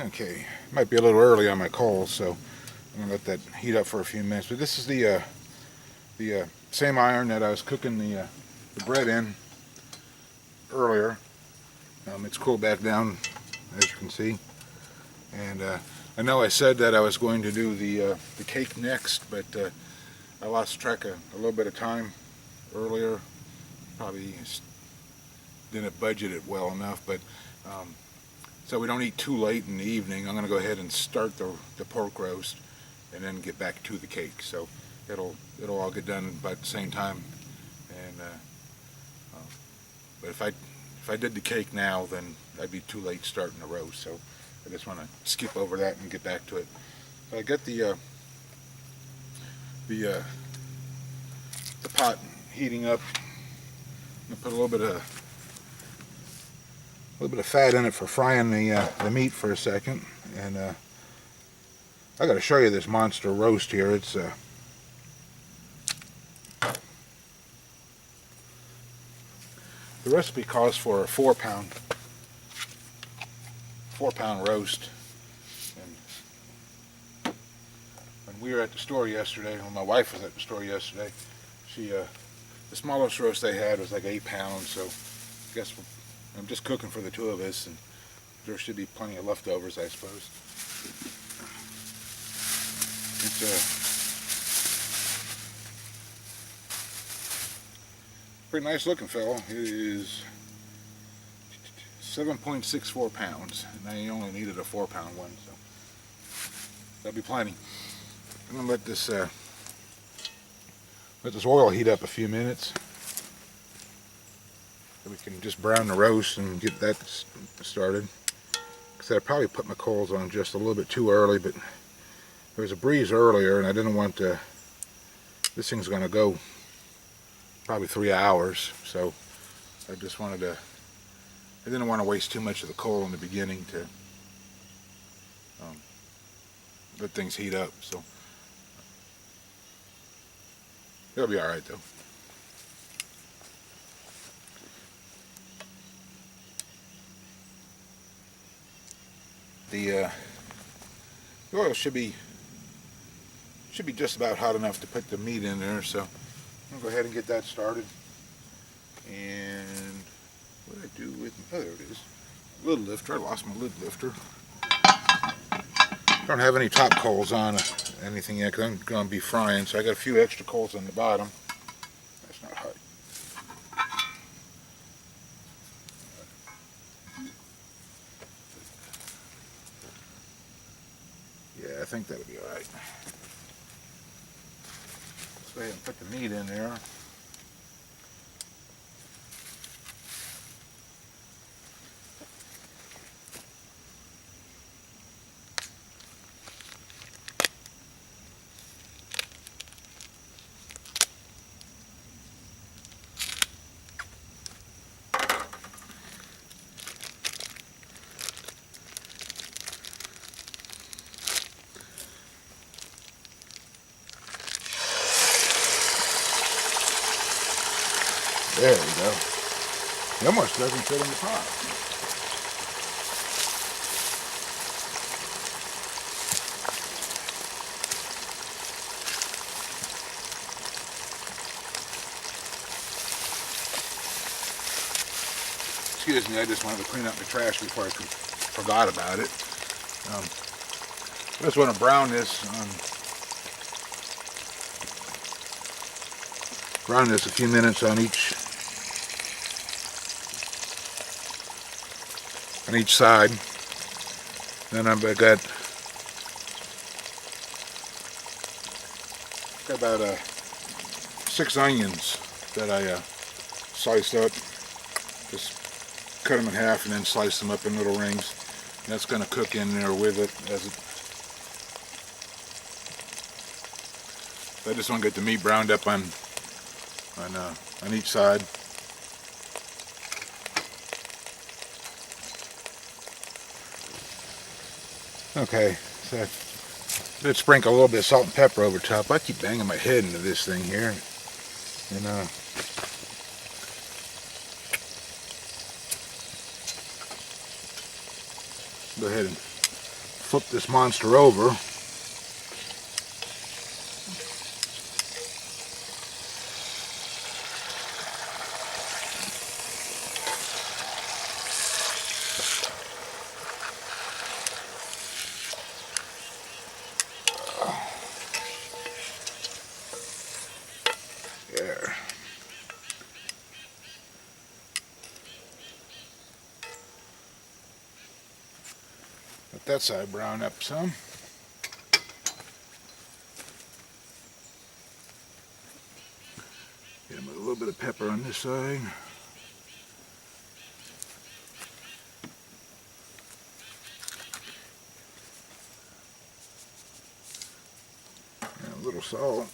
Okay, might be a little early on my coals, so I'm gonna let that heat up for a few minutes. But this is the same iron that I was cooking the bread in earlier. It's cooled back down, as you can see. And I know I said that I was going to do the cake next, but I lost track of a little bit of time earlier. Probably didn't budget it well enough, but so we don't eat too late in the evening. I'm going to go ahead and start the pork roast and then get back to the cake. So it'll all get done by the same time. And but if I did the cake now, then I'd be too late starting the roast. So I just want to skip over that and get back to it. So I got the pot heating up. I'm gonna put a little bit of fat in it for frying the meat for a second. And I got to show you this monster roast here. It's the recipe calls for a 4-pound roast. And when we were at the store yesterday, when my wife was at the store yesterday, the smallest roast they had was like 8 pounds. So I guess I'm just cooking for the two of us, and there should be plenty of leftovers, I suppose. It's a pretty nice looking fellow. It is 7.64 pounds, and I only needed a 4-pound one, so that'll be plenty. I'm gonna let this oil heat up a few minutes, so we can just brown the roast and get that started. Because I probably put my coals on just a little bit too early, but there was a breeze earlier, and I didn't want to. This thing's going to go probably 3 hours, so I just wanted to. I didn't want to waste too much of the coal in the beginning to let things heat up. So it'll be all right though. The oil should be just about hot enough to put the meat in there, so I'm gonna go ahead and get that started. And what did I do with? Oh, there it is. Lid lifter. I lost my lid lifter. Don't have any top coals on anything yet because I'm gonna be frying, so I got a few extra coals on the bottom. That's not hot. Yeah, I think that'll be all right. Let's go ahead and put the meat in there. There we go. It almost doesn't fit in the pot. Excuse me, I just wanted to clean up the trash before I forgot about it. I just want to brown this a few minutes on each side. Then I've got about 6 onions that I sliced up. Just cut them in half and then slice them up in little rings. And that's going to cook in there with it I just want to get the meat browned up on each side. Okay, so I did sprinkle a little bit of salt and pepper over top. I keep banging my head into this thing here, and go ahead and flip this monster over. There. Let that side brown up some. Hit him with a little bit of pepper on this side. And a little salt.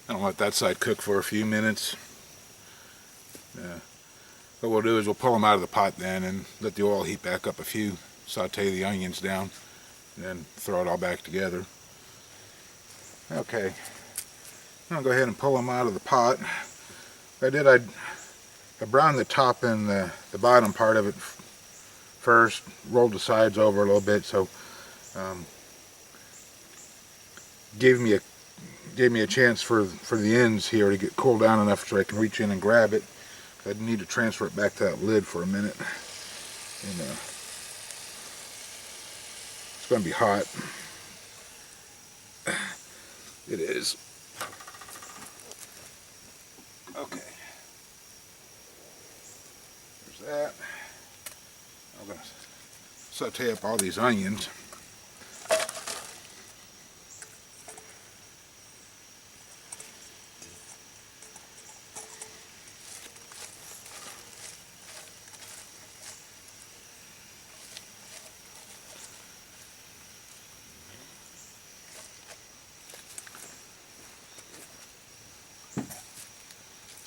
I'll let that side cook for a few minutes. What we'll do is we'll pull them out of the pot then and let the oil heat back up a few, saute the onions down, and then throw it all back together. Okay, I'll go ahead and pull them out of the pot. I browned the top and the bottom part of it first, rolled the sides over a little bit, so gave me a chance for the ends here to get cooled down enough so I can reach in and grab it. I need to transfer it back to that lid for a minute. And, it's going to be hot. It is. Okay. There's that. I'm going to saute up all these onions.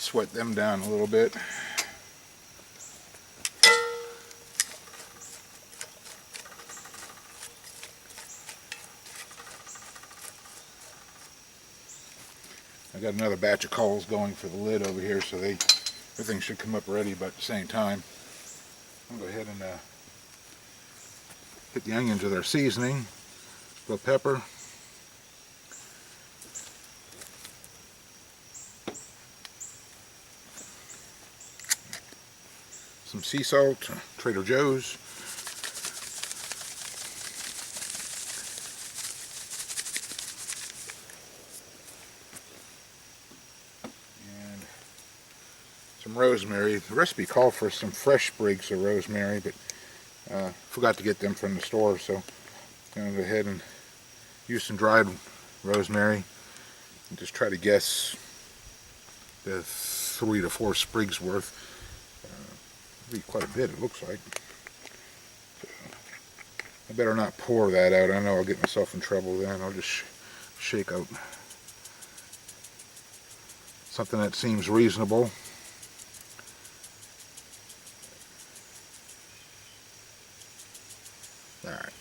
Sweat them down a little bit. I got another batch of coals going for the lid over here, so everything should come up ready about the same time. I'll go ahead and hit the onions with our seasoning, a little pepper. Some sea salt, Trader Joe's. And some rosemary. The recipe called for some fresh sprigs of rosemary, but forgot to get them from the store, so I'm going to go ahead and use some dried rosemary and just try to guess the 3 to 4 sprigs worth. Be quite a bit, it looks like. So, I better not pour that out. I know I'll get myself in trouble then. I'll just shake out something that seems reasonable. Alright.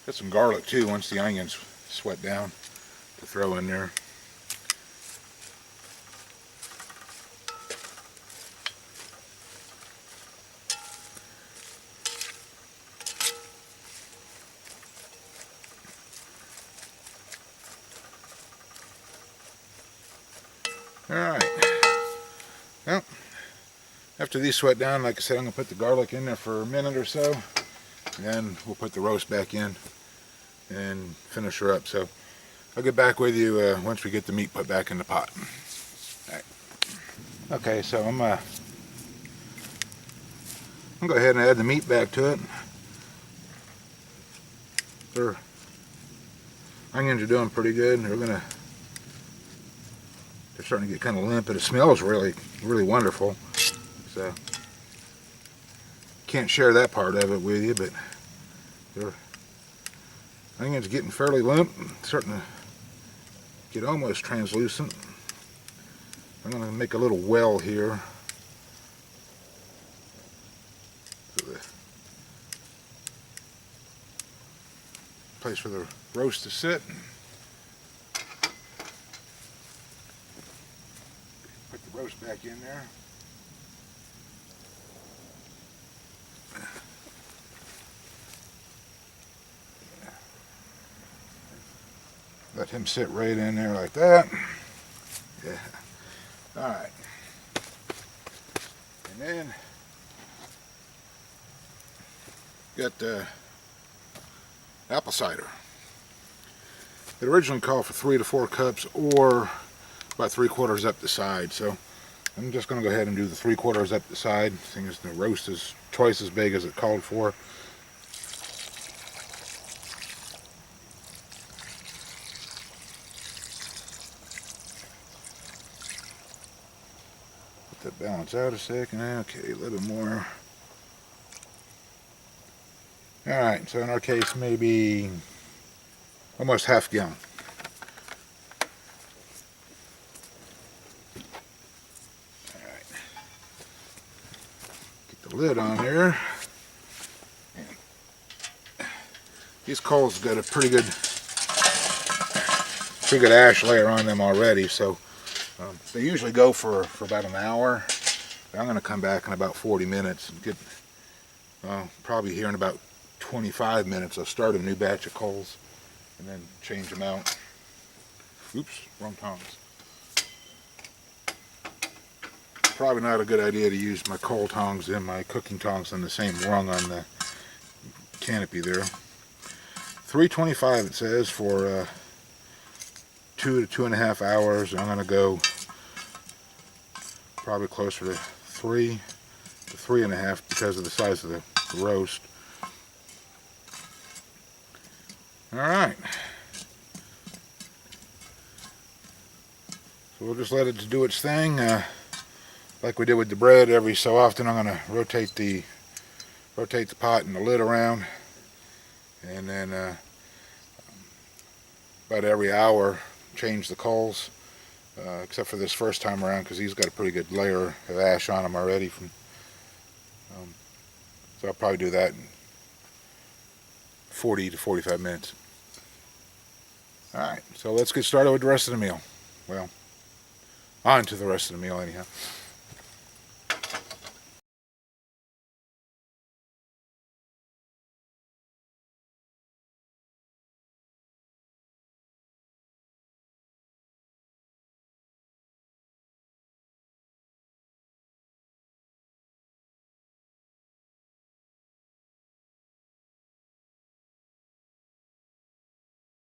Got some garlic too once the onions sweat down to throw in there. Alright, well, after these sweat down, like I said, I'm going to put the garlic in there for a minute or so, and then we'll put the roast back in and finish her up. So I'll get back with you once we get the meat put back in the pot. Alright. Okay, so I'm going to go ahead and add the meat back to it. Our onions are doing pretty good. They're starting to get kind of limp, but it smells really, really wonderful. So, can't share that part of it with you, but the onions getting fairly limp, starting to get almost translucent. I'm going to make a little well here. So place for the roast to sit. Put the roast back in there. Let him sit right in there like that. Yeah. Alright. And then got apple cider. It originally called for 3 to 4 cups or about 3/4 up the side. So I'm just going to go ahead and do the 3/4 up the side, seeing as the roast is twice as big as it called for. Let that balance out a second. Okay, a little more. Alright, so in our case, maybe almost half gallon. Alright. Get the lid on here. These coals got a pretty good ash layer on them already, so they usually go for about an hour. I'm going to come back in about 40 minutes and get, probably here in about 25 minutes I'll start a new batch of coals and then change them out. Oops, wrong tongs. Probably not a good idea to use my coal tongs and my cooking tongs on the same rung on the canopy there. 325 it says for 2 to 2.5 hours. I'm going to go probably closer to 3 to 3.5 because of the size of the roast. Alright. So we'll just let it do its thing. Like we did with the bread, every so often I'm going to rotate the pot and the lid around. And then about every hour change the coals. Except for this first time around because he's got a pretty good layer of ash on him already. So I'll probably do that in 40 to 45 minutes. Alright, so let's get started with the rest of the meal. Well, on to the rest of the meal anyhow.